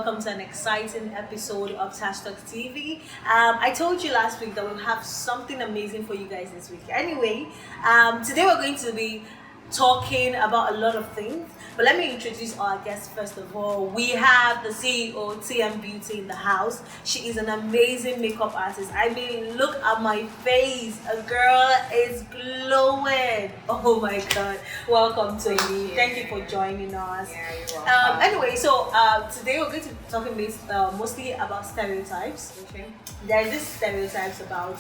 welcome to an exciting episode of Tash Talks TV. I told you last week that we'll have something amazing for you guys this week. Anyway, today we're going to be talking about a lot of things, but let me introduce our guest first of all. We have the CEO TM Beauty in the house. She is an amazing makeup artist. I mean, look at my face, a girl is glowing. Oh my god, welcome to me. Thank you for joining us. Yeah, you're welcome. Anyway, so today we're going to be talking mostly about stereotypes. Okay. There is this stereotypes about,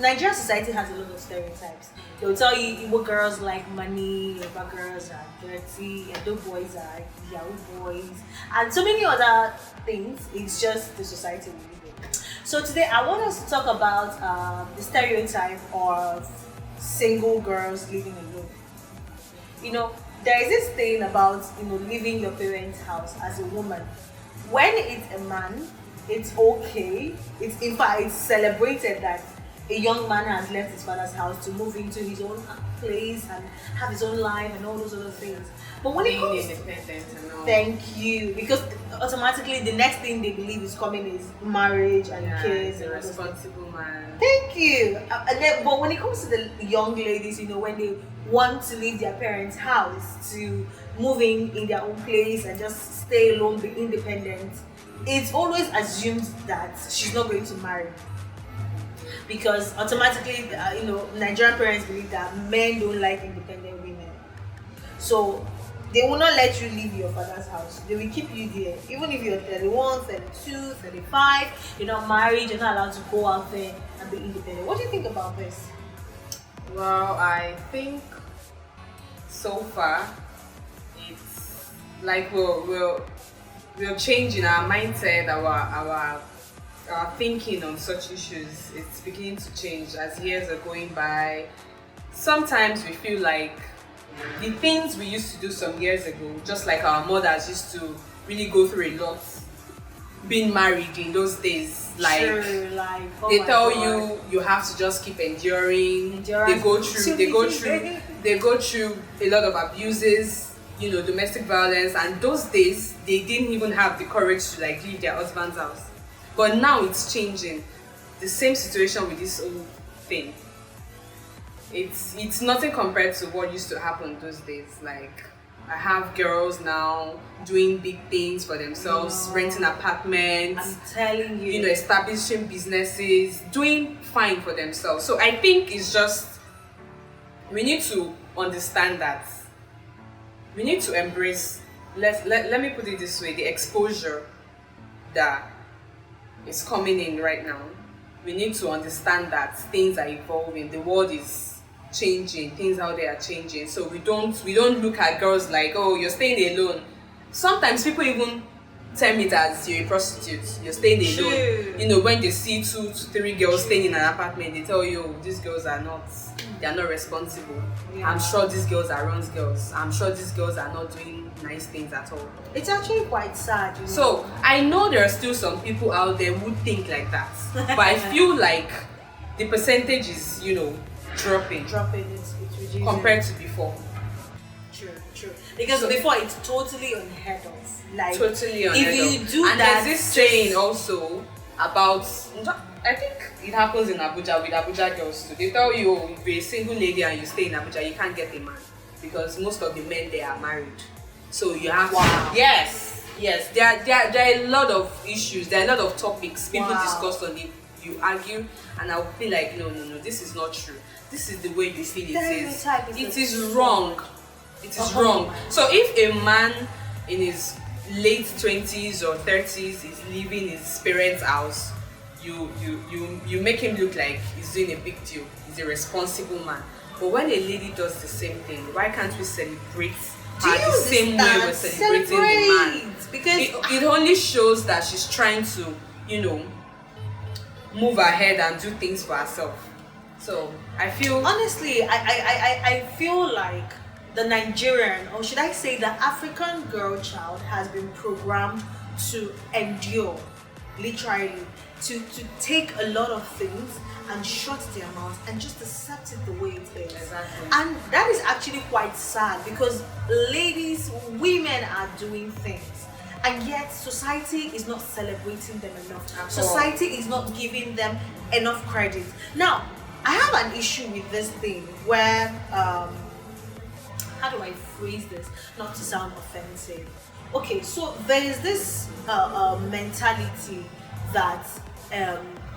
Nigerian society has a lot of stereotypes. They'll tell you Igbo girls like money, Yoruba girls are dirty, Edo boys are Yahoo boys, and so many other things. It's just the society we live in. So today I want us to talk about the stereotype of single girls living alone. There is this thing about leaving your parents' house as a woman. When it's a man, it's okay. It's in fact it's celebrated that a young man has left his father's house to move into his own place and have his own life and all those other things. But when it comes independent and all. Thank you, because automatically the next thing they believe is coming is marriage and kids. A responsible man. Thank you. But when it comes to the young ladies, when they want to leave their parents' house to move in their own place and just stay alone, be independent, it's always assumed that she's not going to marry. Because automatically, Nigerian parents believe that men don't like independent women. So they will not let you leave your father's house. They will keep you there. Even if you're 31, 32, 35, you're not married, you're not allowed to go out there and be independent. What do you think about this? Well, I think so far it's like we're changing our mindset, our thinking on such issues. It's beginning to change as years are going by. Sometimes we feel like the things we used to do some years ago, just like our mothers used to really go through a lot being married in those days, like, sure, they tell you have to just keep enduring. They go through a lot of abuses, domestic violence, and those days they didn't even have the courage to leave their husband's house. But now it's changing. The same situation with this old thing. It's nothing compared to what used to happen those days. Like, I have girls now doing big things for themselves, renting apartments. I'm telling you. Establishing businesses, doing fine for themselves. So I think it's just, we need to understand that. We need to embrace, let me put it this way, the exposure that is coming in right now. We need to understand that things are evolving, the world is changing, things out there are changing. So we don't look at girls like, oh, you're staying alone. Sometimes people even term it as you're a prostitute, you're staying alone. When they see 2 to 3 girls staying in an apartment, they tell you, oh, these girls are not responsible. Yeah. I'm sure these girls are runs girls. I'm sure these girls are not doing nice things at all. It's actually quite sad. So I know there are still some people out there who think like that, but I feel like the percentage is, dropping. It's reducing compared to before. True. Because before it's totally unheard of. Like, totally unheard of. If you do and that, there's this saying also about, I think it happens in Abuja with Abuja girls too. They tell you, oh, if you're a single lady and you stay in Abuja, you can't get a man because most of the men there are married. So you have Yes. There are a lot of issues. There are a lot of topics people discuss on it. You argue, and I'll be like, no, this is not true. This is the way you feel it is. It is wrong. It is wrong. So if a man in his late 20s or 30s is leaving his parents' house, you make him look like he's doing a big deal. He's a responsible man. But when a lady does the same thing, why can't we celebrate her the same way we're celebrating the man? Because it only shows that she's trying to, move ahead and do things for herself. So I feel, honestly, I feel like the Nigerian, or should I say the African girl child, has been programmed to endure, literally, to take a lot of things and shut their mouth and just accept it the way it is. Exactly. And that is actually quite sad because ladies, women are doing things and yet society is not celebrating them enough. At all. Society is not giving them enough credit. Now, I have an issue with this thing where, how do I phrase this not to sound offensive? Okay, so there is this mentality that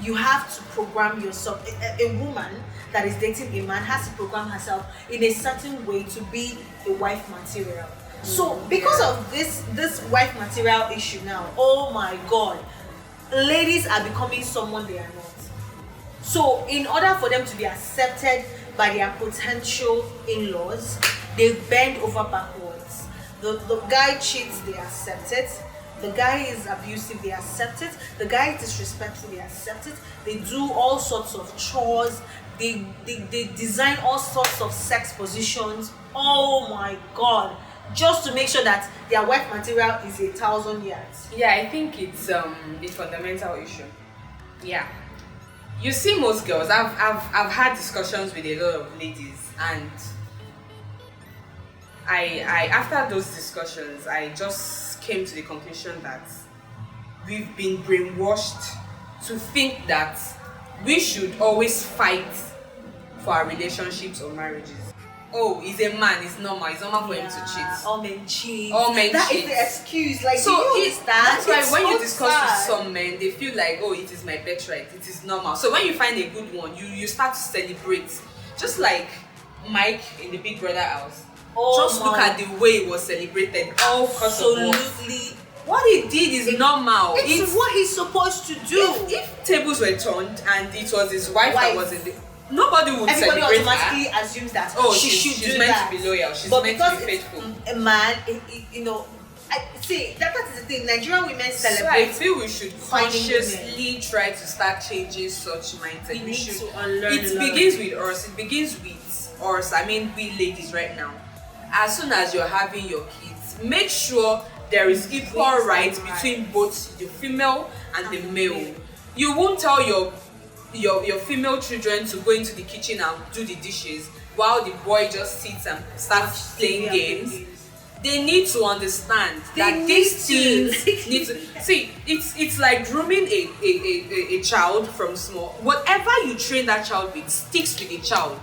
you have to program yourself. A woman that is dating a man has to program herself in a certain way to be a wife material. So because of this wife material issue now, oh my God, ladies are becoming someone they are not. So in order for them to be accepted by their potential in-laws, they bend over backwards. The guy cheats, they accept it. The guy is abusive, they accept it. The guy is disrespectful, they accept it. They do all sorts of chores. They design all sorts of sex positions. Oh my God. Just to make sure that their wife material is 1,000 yards. Yeah, I think it's a fundamental issue. Yeah. You see, most girls, I've had discussions with a lot of ladies, and I after those discussions, I just came to the conclusion that we've been brainwashed to think that we should always fight for our relationships or marriages. Oh, he's a man, it's normal for him to cheat. All men cheat. That is the excuse. Like, so that's why it's when so you discuss sad. with some men, they feel like, oh, it is my birthright, it is normal. So when you find a good one, you start to celebrate. Just like Mike in the Big Brother house. Just look at the way it was celebrated. All because of what he did is normal. It's what he's supposed to do. If tables were turned and it was his wife that was in the, nobody would everybody celebrate automatically her. assumes that she's meant to be loyal, she's meant to be faithful. A man, you know, see that is the thing. Nigerian women celebrate. So I feel we should consciously try to start changing such mindset. We need to unlearn. It begins with us. It begins with us. I mean, we ladies right now. As soon as you're having your kids, make sure there is equal rights between both the female and the male. You won't tell your female children to go into the kitchen and do the dishes while the boy just sits and starts playing games. They need to understand that these things need to see. It's like grooming a child from small. Whatever you train that child with sticks with the child,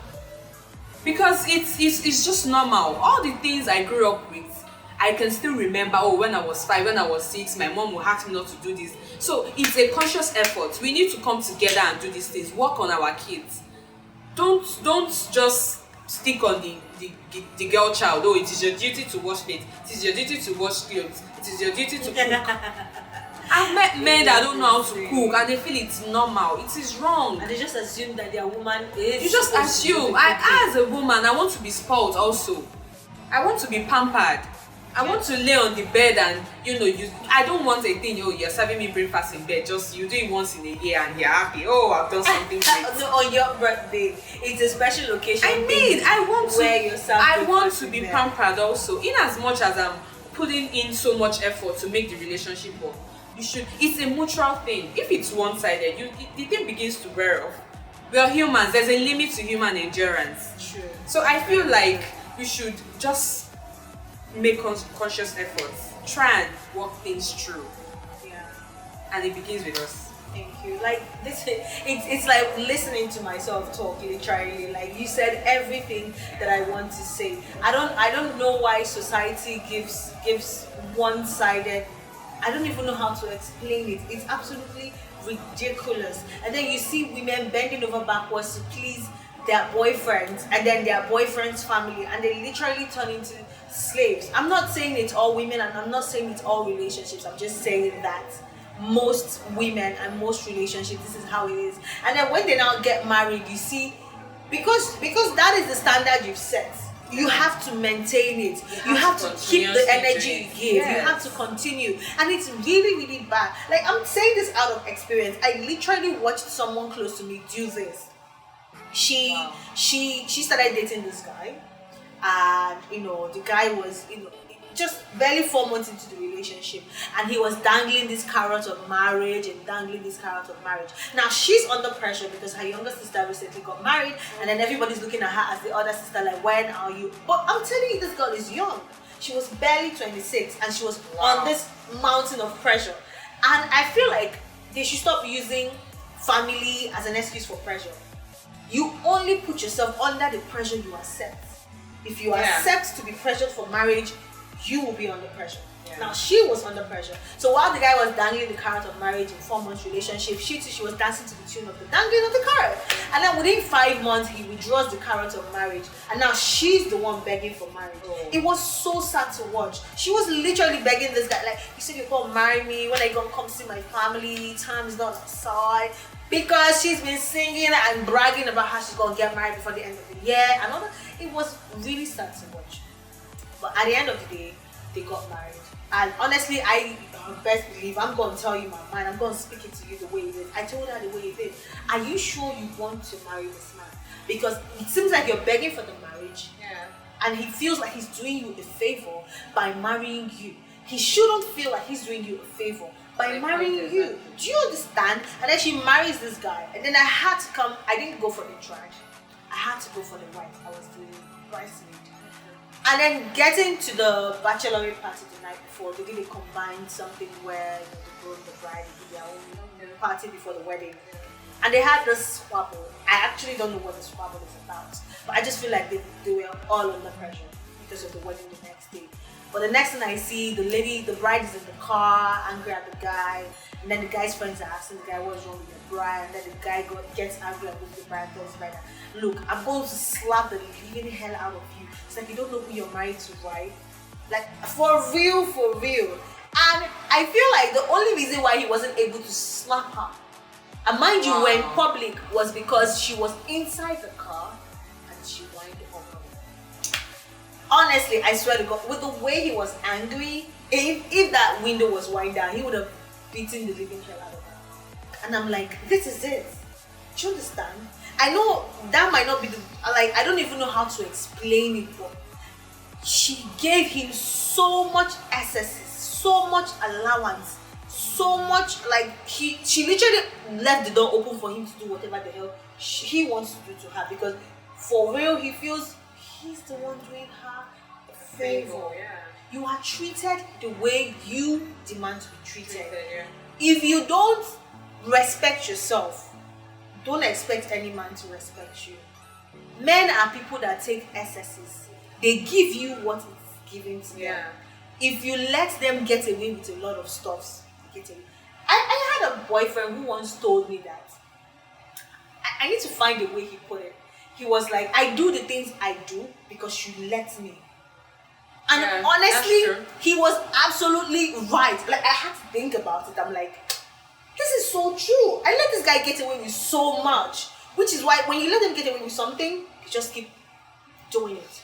because it's just normal. All the things I grew up with, I can still remember. Oh, when I was 5, when I was 6, my mom would ask me not to do this. So it's a conscious effort. We need to come together and do these things. Work on our kids. Don't just stick on the girl child. Oh, it is your duty to wash plate. It is your duty to wash clothes. It is your duty to cook. I've met men that don't know how to cook and they feel it's normal. It is wrong. And they just assume that their woman is. You just assume. I as a woman, I want to be spoiled also. I want to be pampered. I want to lay on the bed and I don't want a thing. Oh, you're serving me breakfast in bed. Just you do it once in a year and you're happy. Oh, I've done something great. No, on your birthday, it's a special occasion. I want to be there. pampered also. In as much as I'm putting in so much effort to make the relationship work, it's a mutual thing. If it's one-sided, the thing begins to wear off. We are humans. There's a limit to human endurance. True. So I feel like we should just make conscious efforts, try and work things through. Yeah. And it begins with us. Thank you. Like this, it's like listening to myself talk. Literally, like you said everything that I want to say. I don't know why society gives one-sided. I don't even know how to explain it. It's absolutely ridiculous. And then you see women bending over backwards to please their boyfriends and then their boyfriend's family, and they literally turn into slaves. I'm not saying it's all women and I'm not saying it's all relationships. I'm just saying that most women and most relationships, this is how it is. And then when they now get married, you see, because that is the standard you've set, you have to maintain it. You have to keep the energy you give. Yes. You have to continue. And it's really, really bad. Like, I'm saying this out of experience. I literally watched someone close to me do this. She started dating this guy, and the guy was just barely 4 months into the relationship, and he was dangling this carrot of marriage and dangling this carrot of marriage. Now she's under pressure because her younger sister recently got married, and then everybody's looking at her as the other sister, like, when are you? But I'm telling you, this girl is young. She was barely 26, and she was on this mountain of pressure. And I feel like they should stop using family as an excuse for pressure. You only put yourself under the pressure you accept. If you accept to be pressured for marriage, you will be under pressure. Now she was under pressure. So while the guy was dangling the carrot of marriage in 4 months relationship, she was dancing to the tune of the dangling of the carrot. And then within 5 months, he withdraws the carrot of marriage, and now she's the one begging for marriage. It was so sad to watch. She was literally begging this guy, like, you said you're gonna marry me, when are you gonna come see my family? Time is not outside. Because she's been singing and bragging about how she's gonna get married before the end of the year and all that. It was really sad to watch. But at the end of the day, they got married. And honestly, I best believe I'm going to tell you my mind. I'm going to speak it to you the way it is. I told her the way it is. Are you sure you want to marry this man? Because it seems like you're begging for the marriage. And he feels like he's doing you a favor by marrying you. He shouldn't feel like he's doing you a favor by marrying you. Do you understand? And then she marries this guy. And then I had to come. I didn't go for the bride. I had to go for the wife. I was the bridesmaid. And then getting to the bachelorette party the night before, they did a combined something where the groom and the bride did their own party before the wedding. And they had this squabble. I actually don't know what the squabble is about. But I just feel like they were all under pressure because of the wedding the next day. But the next thing I see, the bride is in the car, angry at the guy. And then the guy's friends are asking the guy what's wrong with the bride. And then the guy gets angry and goes to the bride and tells the bride, look, I'm going to slap the living hell out of you. It's like you don't know who you're married to, right? Like, for real, for real. And I feel like the only reason why he wasn't able to slap her, and mind you, when public, was because she was inside the car and she whined on her. Honestly, I swear to God, with the way he was angry, if that window was wind down, he would have beaten the living hell out of her. And I'm like, this is it. Do you understand? I know that might not be I don't even know how to explain it, but she gave him so much excesses, so much allowance, so much, like, she literally left the door open for him to do whatever the hell he wants to do to her, because for real he feels he's the one doing her a favor. You are treated the way you demand to be treated. If you don't respect yourself, don't expect any man to respect you. Men are people that take excesses. They give you what is given to them. If you let them get away with a lot of stuff, they get away. I had a boyfriend who once told me that. I need to find the way he put it. He was like, I do the things I do because you let me. And honestly, he was absolutely right. Like, I had to think about it. I'm like, this is so true. I let this guy get away with so much, which is why when you let them get away with something, you just keep doing it.